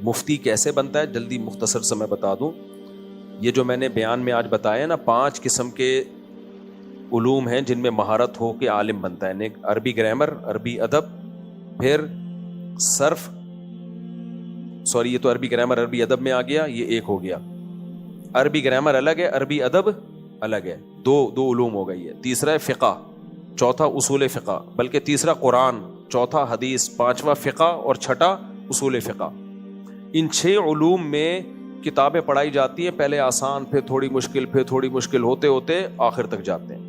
مفتی کیسے بنتا ہے جلدی مختصر سے میں بتا دوں. یہ جو میں نے بیان میں آج بتایا نا 5 قسم کے علوم ہیں جن میں مہارت ہو کے عالم بنتا ہے. عربی گرامر، عربی ادب، پھر صرف، سوری یہ تو عربی گرامر عربی ادب میں آ گیا، یہ ایک ہو گیا. عربی گرامر الگ ہے، عربی ادب الگ ہے، دو علوم ہو گئی ہے. تیسرا ہے فقہ، چوتھا اصول فقہ، بلکہ تیسرا قرآن، چوتھا حدیث، پانچواں فقہ اور چھٹا اصول فقہ. ان 6 علوم میں کتابیں پڑھائی جاتی ہیں، پہلے آسان، پھر تھوڑی مشکل، پھر تھوڑی مشکل، ہوتے ہوتے آخر تک جاتے ہیں.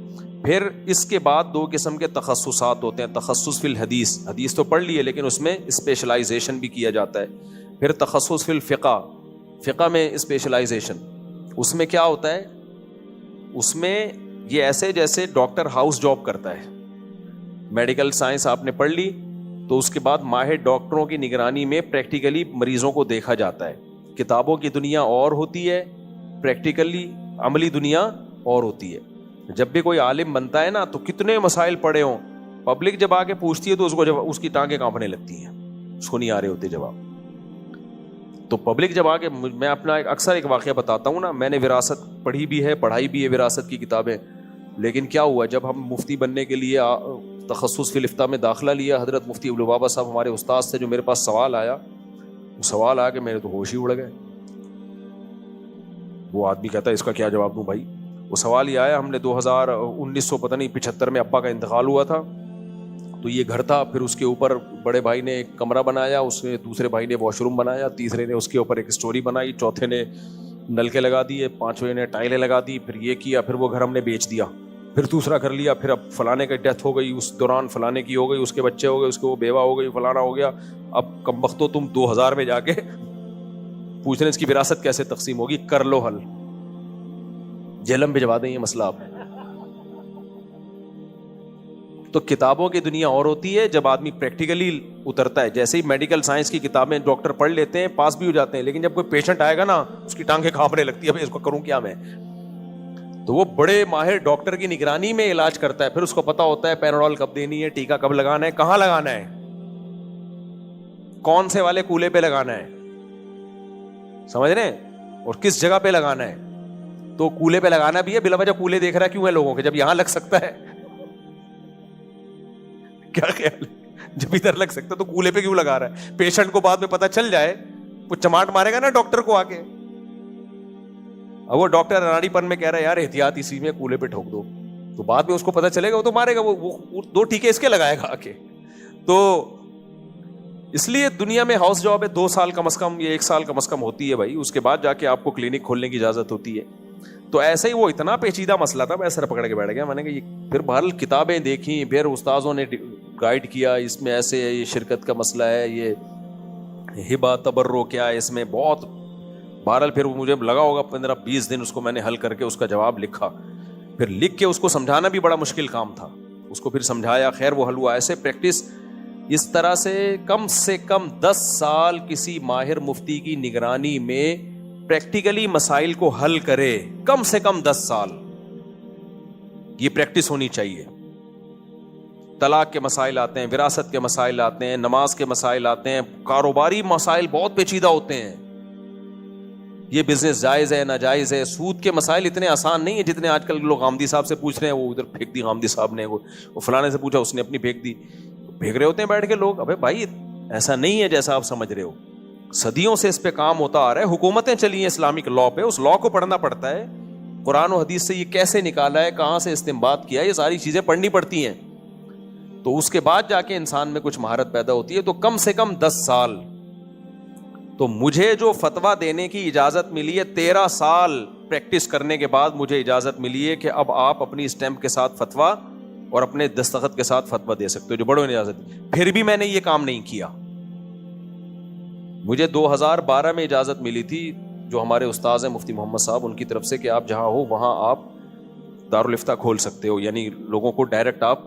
پھر اس کے بعد 2 قسم کے تخصصات ہوتے ہیں. تخصص فی الحدیث، حدیث تو پڑھ لیے لیکن اس میں اسپیشلائزیشن بھی کیا جاتا ہے. پھر تخصص فی الفقہ، فقہ میں اسپیشلائزیشن. اس میں کیا ہوتا ہے؟ اس میں یہ ایسے جیسے ڈاکٹر ہاؤس جاب کرتا ہے. میڈیکل سائنس آپ نے پڑھ لی تو اس کے بعد ماہر ڈاکٹروں کی نگرانی میں پریکٹیکلی مریضوں کو دیکھا جاتا ہے. کتابوں کی دنیا اور ہوتی ہے، پریکٹیکلی عملی دنیا اور ہوتی ہے. جب بھی کوئی عالم بنتا ہے نا تو کتنے مسائل پڑے ہوں، پبلک جب آ کے پوچھتی ہے تو اس کو جب اس کی ٹانگیں کانپنے لگتی ہیں، اس کو نہیں آ رہے ہوتے جواب. تو پبلک جب آ کے، میں اپنا اکثر ایک واقعہ بتاتا ہوں نا، میں نے وراثت پڑھی بھی ہے، پڑھائی بھی ہے وراثت کی کتابیں. لیکن کیا ہوا، جب ہم مفتی بننے کے لیے تخصص فی الافتاء میں داخلہ لیا، حضرت مفتی ابو لبابہ صاحب ہمارے استاد سے جو میرے پاس سوال آیا، وہ سوال آ کے میرے تو ہوش ہی اڑ گئے. وہ آدمی کہتا ہے اس کا کیا جواب دوں بھائی. وہ سوال یہ آیا، ہم نے 1975 میں ابا کا انتقال ہوا تھا، تو یہ گھر تھا. پھر اس کے اوپر بڑے بھائی نے ایک کمرہ بنایا، اس نے دوسرے بھائی نے واش روم بنایا، تیسرے نے اس کے اوپر ایک اسٹوری بنائی، چوتھے نے نلکے لگا دیے، پانچویں نے ٹائلیں لگا دی. پھر یہ کیا، پھر وہ گھر ہم نے بیچ دیا، پھر دوسرا گھر لیا. پھر اب فلانے کی ڈیتھ ہو گئی، اس دوران فلانے کی ہو گئی، اس کے بچے ہو گئے، اس کے وہ بیوہ ہو گئی، فلانا ہو گیا. اب کمبختو تم 2000 میں جا کے پوچھ رہے ہیں اس کی وراثت کیسے تقسیم ہوگی. کر لو حل، جہلم بھجوا دیں یہ مسئلہ آپ. تو کتابوں کی دنیا اور ہوتی ہے جب آدمی پریکٹیکلی اترتا ہے. جیسے ہی میڈیکل سائنس کی کتابیں ڈاکٹر پڑھ لیتے ہیں، پاس بھی ہو جاتے ہیں، لیکن جب کوئی پیشنٹ آئے گا نا اس کی ٹانگیں کانپنے لگتی ہے، اب اس کو کروں کیا میں. تو وہ بڑے ماہر ڈاکٹر کی نگرانی میں علاج کرتا ہے. پھر اس کو پتا ہوتا ہے پیراڈول کب دینی ہے، ٹیکا کب لگانا ہے، کہاں لگانا ہے، کون سے والے کولے پہ لگانا ہے، سمجھ رہے ہیں، اور کس جگہ پہ لگانا ہے. تو کولے پہ لگانا بھی ہے، بلا وجہ کولے دیکھ رہا کیوں ہے لوگوں کے، جب یہاں لگ سکتا ہے. کیا خیال ہے، جب ادھر لگ سکتا ہے تو کولے پہ کیوں لگا رہا ہے. پیشنٹ کو بعد میں پتا چل جائے، وہ چماٹ مارے گا نا ڈاکٹر کو آ کے. اب وہ ڈاکٹر اناڑی پن میں کہہ رہا ہے یار احتیاط اسی میں کولے پہ ٹھوک دو، تو بعد میں اس کو پتا چلے گا، وہ تو مارے گا، وہ 2 ٹیکے اس کے لگائے گا آ کے. تو اس لیے دنیا میں ہاؤس جاب ہے 2 سال کم از کم، یہ 1 سال کم از کم ہوتی ہے بھائی. اس کے بعد جا کے آپ کو کلینک کھولنے کی اجازت ہوتی ہے. تو ایسے ہی وہ اتنا پیچیدہ مسئلہ تھا، میں سر پکڑ کے بیٹھ گیا. میں نے کہا پھر بہرحال کتابیں دیکھی، پھر استاذوں نے گائیڈ کیا، اس میں ایسے ہے، یہ شرکت کا مسئلہ ہے، یہ ہبہ تبرع کیا ہے اس میں، بہت. بہرحال پھر مجھے لگا ہوگا 15-20 دن اس کو میں نے حل کر کے اس کا جواب لکھا. پھر لکھ کے اس کو سمجھانا بھی بڑا مشکل کام تھا. اس کو پھر سمجھایا، خیر وہ حل ہوا. ایسے پریکٹس اس طرح سے کم 10 سال کسی ماہر مفتی کی نگرانی میں پریکٹیکلی مسائل کو حل کرے، کم سے کم 10 سال یہ پریکٹس ہونی چاہیے. طلاق کے مسائل آتے ہیں، وراثت کے مسائل آتے ہیں، نماز کے مسائل آتے ہیں، کاروباری مسائل بہت پیچیدہ ہوتے ہیں. یہ بزنس جائز ہے ناجائز ہے، سود کے مسائل اتنے آسان نہیں ہیں جتنے آج کل لوگ غامدی صاحب سے پوچھ رہے ہیں. وہ ادھر پھینک دی غامدی صاحب نے، وہ فلانے سے پوچھا اس نے اپنی پھینک دی. پھینک رہے ہوتے ہیں بیٹھ کے لوگ. ابے بھائی ایسا نہیں ہے جیسا آپ سمجھ رہے ہو. صدیوں سے اس پہ کام ہوتا آ رہا ہے، حکومتیں چلی ہیں اسلامک لا پہ، اس لا کو پڑھنا پڑتا ہے. قرآن و حدیث سے یہ کیسے نکالا ہے، کہاں سے استنباط کیا ہے، یہ ساری چیزیں پڑھنی پڑتی ہیں. تو اس کے بعد جا کے انسان میں کچھ مہارت پیدا ہوتی ہے. تو کم سے کم 10 سال. تو مجھے جو فتویٰ دینے کی اجازت ملی ہے 13 سال پریکٹس کرنے کے بعد مجھے اجازت ملی ہے کہ اب آپ اپنی اسٹیمپ کے ساتھ فتویٰ اور اپنے دستخط کے ساتھ فتویٰ دے سکتے ہو، جو بڑوں نے اجازت دی. پھر بھی میں نے یہ کام نہیں کیا. مجھے 2012 میں اجازت ملی تھی، جو ہمارے استاذ ہیں مفتی محمد صاحب، ان کی طرف سے کہ آپ جہاں ہو وہاں آپ دارالافتاء کھول سکتے ہو، یعنی لوگوں کو ڈائریکٹ آپ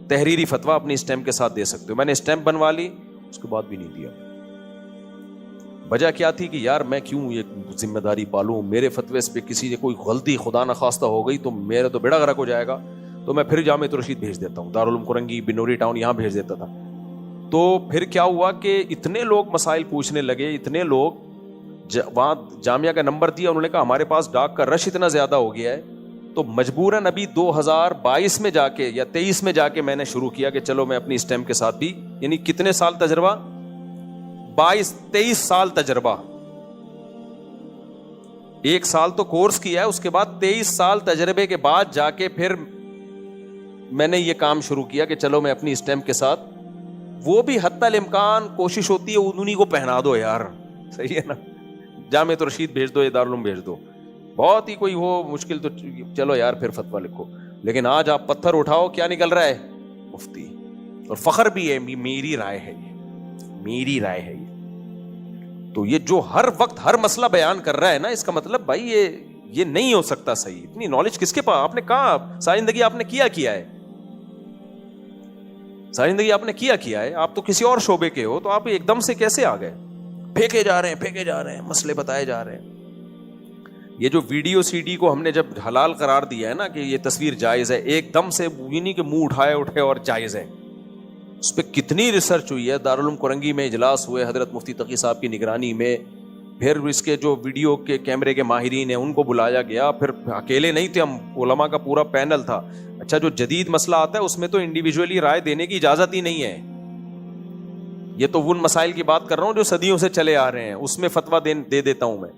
تحریری فتویٰ اپنی اسٹیمپ کے ساتھ دے سکتے ہو. میں نے اسٹیمپ بنوا لی، اس کے بعد بھی نہیں دیا. وجہ کیا تھی کہ یار میں کیوں یہ ذمہ داری پالوں، میرے فتوے پہ کسی نے کوئی غلطی خدا نخواستہ ہو گئی تو میرا تو بیڑا غرق ہو جائے گا. تو میں پھر جامعۃ الرشید بھیج دیتا ہوں، دارالعلوم کرنگی، بنوری ٹاؤن، یہاں بھیج دیتا تھا. تو پھر کیا ہوا کہ اتنے لوگ مسائل پوچھنے لگے, اتنے لوگ وہاں جامعہ کا نمبر دیا, انہوں نے کہا ہمارے پاس ڈاک کا رش اتنا زیادہ ہو گیا ہے, تو مجبوراً ابھی 2022 میں جا کے یا 23 میں جا کے میں نے شروع کیا کہ چلو میں اپنی اسٹیم کے ساتھ بھی, یعنی کتنے سال تجربہ, 23 سال تجربہ, 1 سال تو کورس کیا ہے, اس کے بعد 23 سال تجربے کے بعد جا کے پھر میں نے یہ کام شروع کیا کہ چلو میں اپنی اسٹیم کے ساتھ, وہ بھی حتی الامکان کوشش ہوتی ہے انہی کو پہنا دو یار, صحیح ہے نا, جامعہ رشید بھیج دو یا دارالعلوم بھیج دو, بہت ہی کوئی ہو مشکل تو چلو یار پھر فتویٰ لکھو, لیکن آج آپ پتھر اٹھاؤ کیا نکل رہا ہے, مفتی, اور فخر بھی ہے, میری رائے ہے یہ, میری رائے ہے یہ. تو یہ جو ہر وقت ہر مسئلہ بیان کر رہا ہے نا, اس کا مطلب بھائی یہ نہیں ہو سکتا صحیح. اتنی نالج کس کے پاس, آپ نے کہا ساری زندگی آپ نے کیا ہے, ساری زندگی آپ نے کیا ہے, آپ تو کسی اور شعبے کے ہو, تو آپ ایک دم سے کیسے آ گئے, پھینکے جا رہے ہیں مسئلے بتائے جا رہے ہیں. یہ جو ویڈیو سی ڈی کو ہم نے جب حلال قرار دیا ہے نا کہ یہ تصویر جائز ہے, ایک دم سے یہ نہیں کہ منہ اٹھے اور جائز ہے, اس پہ کتنی ریسرچ ہوئی ہے. دارالعلوم کرنگی میں اجلاس ہوئے حضرت مفتی تقی صاحب کی نگرانی میں, پھر اس کے جو ویڈیو کے کیمرے کے ماہرین ہیں ان کو بلایا گیا, پھر اکیلے نہیں تھے ہم, علماء کا پورا پینل تھا. اچھا جو جدید مسئلہ آتا ہے اس میں تو انڈیویجولی رائے دینے کی اجازت ہی نہیں ہے, یہ تو ان مسائل کی بات کر رہا ہوں جو صدیوں سے چلے آ رہے ہیں, اس میں فتویٰ دے دیتا ہوں میں.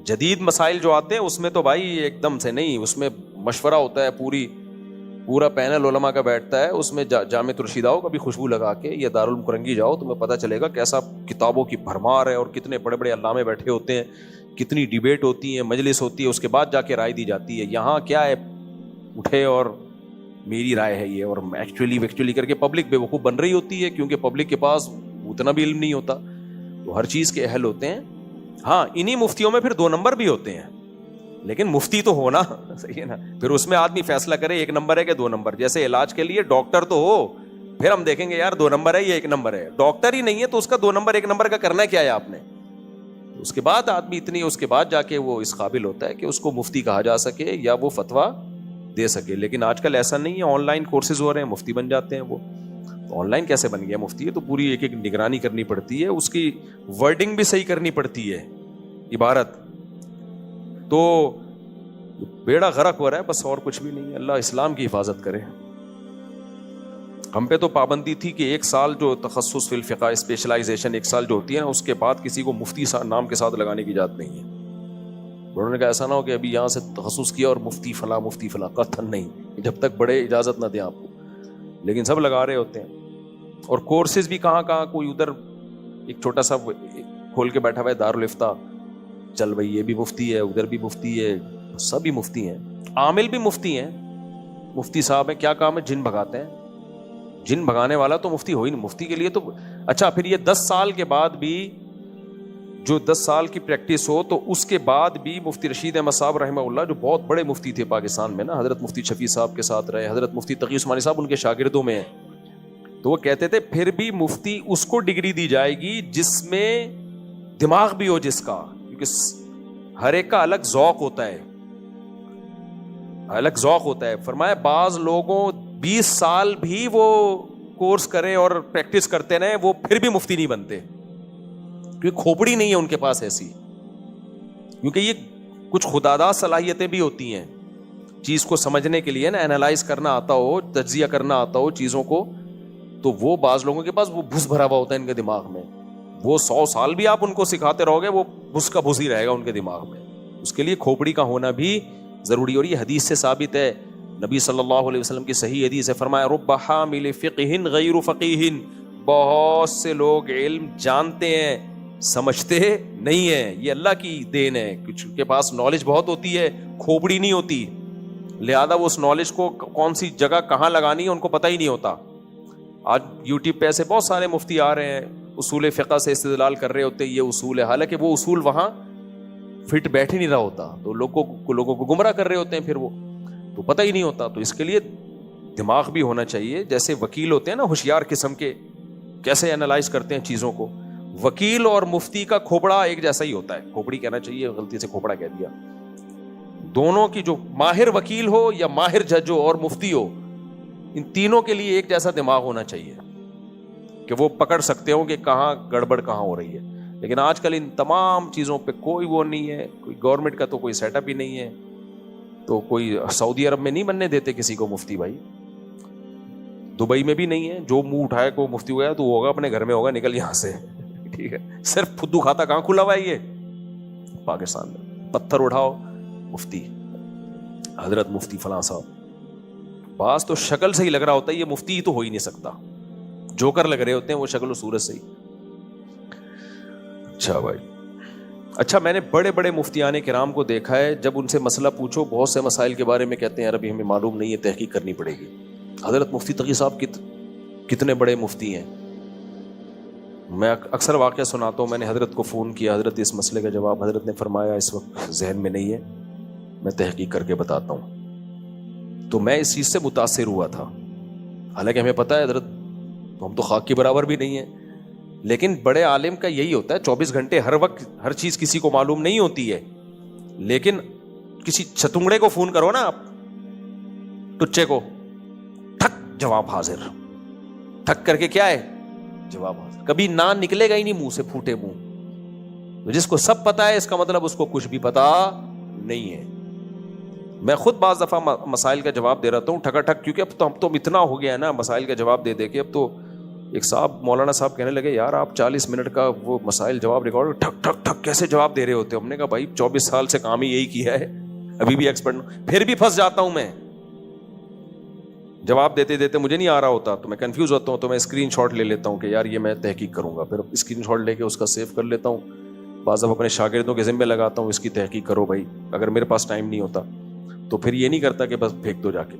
جدید مسائل جو آتے ہیں اس میں تو بھائی ایک دم سے نہیں, اس میں مشورہ ہوتا ہے, پورا پینل علماء کا بیٹھتا ہے, اس میں جامعہ رشید آؤ کبھی خوشبو لگا کے, یا دارالعلوم کرنگی جاؤ, تمہیں پتہ چلے گا کیسا کتابوں کی بھرمار ہے, اور کتنے بڑے بڑے علامے بیٹھے ہوتے ہیں, کتنی ڈیبیٹ ہوتی ہے, مجلس ہوتی ہے, اس کے بعد جا کے رائے دی جاتی ہے. یہاں کیا ہے, اٹھے اور میری رائے ہے یہ, اور ایکچولی کر کے پبلک بیوقوف بن رہی ہوتی ہے, کیونکہ پبلک کے پاس اتنا بھی علم نہیں ہوتا, تو ہر چیز کے اہل ہوتے ہیں. ہاں انہی مفتیوں میں پھر 2 نمبر بھی ہوتے ہیں, لیکن مفتی تو ہونا, صحیح ہے نا, پھر اس میں آدمی فیصلہ کرے 1 نمبر ہے کہ 2 نمبر. جیسے علاج کے لیے ڈاکٹر تو ہو, پھر ہم دیکھیں گے یار 2 نمبر ہے یا 1 نمبر ہے. ڈاکٹر ہی نہیں ہے تو اس کا 2 نمبر 1 نمبر کا کرنا کیا ہے آپ نے. اس کے بعد آدمی اتنی, اس کے بعد جا کے وہ اس قابل ہوتا ہے کہ اس کو مفتی کہا جا سکے یا وہ فتویٰ دے سکے. لیکن آج کل ایسا نہیں ہے, آن لائن کورسز ہو رہے ہیں, مفتی بن جاتے ہیں وہ. آن لائن کیسے بن گیا مفتی, ہے تو پوری ایک نگرانی کرنی پڑتی ہے, اس کی ورڈنگ بھی صحیح کرنی پڑتی ہے, عبارت. تو بیڑا غرق ہو رہا ہے بس, اور کچھ بھی نہیں ہے. اللہ اسلام کی حفاظت کرے. ہم پہ تو پابندی تھی کہ 1 سال جو تخصص فی الفقہ, اسپیشلائزیشن 1 سال جو ہوتی ہے نا, اس کے بعد کسی کو مفتی نام کے ساتھ لگانے کی اجازت نہیں ہے. انہوں نے کہا ایسا نہ ہو کہ ابھی یہاں سے تخصص کیا اور مفتی فلاں, قطعاً نہیں, جب تک بڑے اجازت نہ دیں آپ کو. لیکن سب لگا رہے ہوتے ہیں. اور کورسز بھی کہاں, کوئی ادھر ایک چھوٹا سا کھول کے بیٹھا ہوا ہے دارالفتہ, چل بھائی یہ بھی مفتی ہے, ادھر بھی مفتی ہے, سبھی مفتی ہیں. عامل بھی مفتی ہیں, مفتی صاحب ہیں, کیا کام ہے, جن بھگاتے ہیں. جن بھگانے والا تو مفتی ہو ہی نہیں. مفتی کے لیے تو اچھا, پھر یہ 10 سال کے بعد بھی, جو 10 سال کی پریکٹس ہو, تو اس کے بعد بھی مفتی رشید احمد صاحب رحمہ اللہ, جو بہت بڑے مفتی تھے پاکستان میں نا, حضرت مفتی شفیع صاحب کے ساتھ رہے, حضرت مفتی تقی عثمانی صاحب ان کے شاگردوں میں ہیں, تو وہ کہتے تھے پھر بھی مفتی اس کو ڈگری دی جائے گی جس میں دماغ بھی ہو جس کا, کیونکہ ہر ایک کا الگ ذوق ہوتا ہے, الگ ذوق ہوتا ہے. فرمایا بعض لوگوں 20 سال بھی وہ کورس کریں اور پریکٹس کرتے رہے, وہ پھر بھی مفتی نہیں بنتے, کیونکہ کھوپڑی نہیں ہے ان کے پاس ایسی. کیونکہ یہ کچھ خداداد صلاحیتیں بھی ہوتی ہیں چیز کو سمجھنے کے لیے نا, اینالائز کرنا آتا ہو, تجزیہ کرنا آتا ہو چیزوں کو, تو وہ بعض لوگوں کے پاس وہ بھس بھرا ہوا ہوتا ہے ان کے دماغ میں. وہ 100 سال بھی آپ ان کو سکھاتے رہو گے, وہ بھس کا بھس ہی رہے گا ان کے دماغ میں. اس کے لیے کھوپڑی کا ہونا بھی ضروری. اور یہ حدیث سے ثابت ہے, نبی صلی اللہ علیہ وسلم کی صحیح حدیث ہے, فرمایا رب حامل فقہ غیر فقیہ, بہت سے لوگ علم جانتے ہیں سمجھتے نہیں ہیں. یہ اللہ کی دین ہے, کچھ کے پاس نالج بہت ہوتی ہے, کھوپڑی نہیں ہوتی, لہذا وہ اس نالج کو کون سی جگہ کہاں لگانی ہے ان کو پتہ ہی نہیں ہوتا. آج یوٹیوب پہ ایسے بہت سارے مفتی آ رہے ہیں, اصول فقہ سے استدلال کر رہے ہوتے ہیں, یہ اصول ہے, حالانکہ وہ اصول وہاں فٹ بیٹھ ہی نہیں رہا ہوتا, تو لوگوں کو گمراہ کر رہے ہوتے ہیں, پھر وہ تو پتہ ہی نہیں ہوتا. تو اس کے لیے دماغ بھی ہونا چاہیے. جیسے وکیل ہوتے ہیں نا ہوشیار قسم کے, کیسے اینالائز کرتے ہیں چیزوں کو, وکیل اور مفتی کا کھوپڑا ایک جیسا ہی ہوتا ہے. کھوپڑی کہنا چاہیے, غلطی سے کھوپڑا کہہ دیا. دونوں کی جو ماہر وکیل ہو یا ماہر جج ہو اور مفتی ہو, ان تینوں کے لیے ایک جیسا دماغ ہونا چاہیے, کہ وہ پکڑ سکتے ہوں کہ کہاں گڑبڑ کہاں ہو رہی ہے. لیکن آج کل ان تمام چیزوں پہ کوئی وہ نہیں ہے, کوئی گورنمنٹ کا تو کوئی سیٹ اپ ہی نہیں ہے, تو کوئی سعودی عرب میں نہیں بننے دیتے کسی کو مفتی بھائی, دبئی میں بھی نہیں ہے, جو منہ اٹھائے کو مفتی ہو گیا تو وہ ہوگا اپنے گھر میں ہوگا, نکل یہاں سے, ٹھیک ہے. صرف پھدو کھاتا کہاں کھلا ہوا ہے یہ پاکستان میں, پتھر اٹھاؤ مفتی, حضرت مفتی فلاں صاحب, بعض تو شکل سے ہی لگ رہا ہوتا ہے یہ مفتی ہی تو ہو ہی نہیں سکتا, جوکر لگ رہے ہوتے ہیں وہ شکل و صورت سے ہی. اچھا بھائی, اچھا میں نے بڑے بڑے مفتیان کرام کو دیکھا ہے, جب ان سے مسئلہ پوچھو بہت سے مسائل کے بارے میں کہتے ہیں یار ابھی ہمیں معلوم نہیں ہے, تحقیق کرنی پڑے گی. حضرت مفتی تقی صاحب کتنے بڑے مفتی ہیں, میں اکثر واقعہ سناتا ہوں. میں نے حضرت کو فون کیا, حضرت اس مسئلے کا جواب, حضرت نے فرمایا اس وقت ذہن میں نہیں ہے, میں تحقیق کر کے بتاتا ہوں. تو میں اس چیز سے متاثر ہوا تھا, حالانکہ ہمیں پتہ ہے حضرت ہم تو خاک کے برابر بھی نہیں ہیں, لیکن بڑے عالم کا یہی ہوتا ہے 24 گھنٹے ہر وقت ہر چیز کسی کو معلوم نہیں ہوتی ہے. لیکن کسی چھتنگڑے کو فون کرو نا آپ, ٹچے کو, ٹھک جواب حاضر, ٹھک کر کے کیا ہے جواب حاضر, کبھی نہ نکلے گا ہی نہیں منہ سے, پھوٹے منہ. جس کو سب پتا ہے اس کا مطلب اس کو کچھ بھی پتا نہیں ہے. میں خود بعض دفعہ مسائل کا جواب دے رہتا ہوں ٹھکا ٹھک, کیونکہ اب تو اتنا ہو گیا ہے نا مسائل کا جواب دے دے کے. اب تو ایک صاحب مولانا صاحب کہنے لگے یار آپ 40 منٹ کا وہ مسائل جواب ریکارڈ ٹھک ٹھک ٹھک کیسے جواب دے رہے ہوتے. ہم نے کہا بھائی 24 سال سے کام ہی یہی کیا ہے, ابھی بھی ایکسپرٹ, پھر بھی پھنس جاتا ہوں میں, جواب دیتے دیتے مجھے نہیں آ رہا ہوتا تو میں کنفیوز ہوتا ہوں, تو میں اسکرین شاٹ لے لیتا ہوں کہ یار یہ میں تحقیق کروں گا, پھر اسکرین شاٹ لے کے اس کا سیو کر لیتا ہوں. بعض اب اپنے شاگردوں کے ذمہ لگاتا ہوں اس کی تحقیق کرو بھائی, اگر میرے پاس ٹائم نہیں ہوتا تو پھر یہ نہیں کرتا کہ بس پھینک دو جا کے,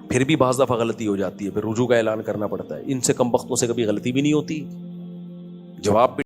پھر بھی بعض دفعہ غلطی ہو جاتی ہے, پھر رجوع کا اعلان کرنا پڑتا ہے. ان سے کم بختوں سے کبھی غلطی بھی نہیں ہوتی, جواب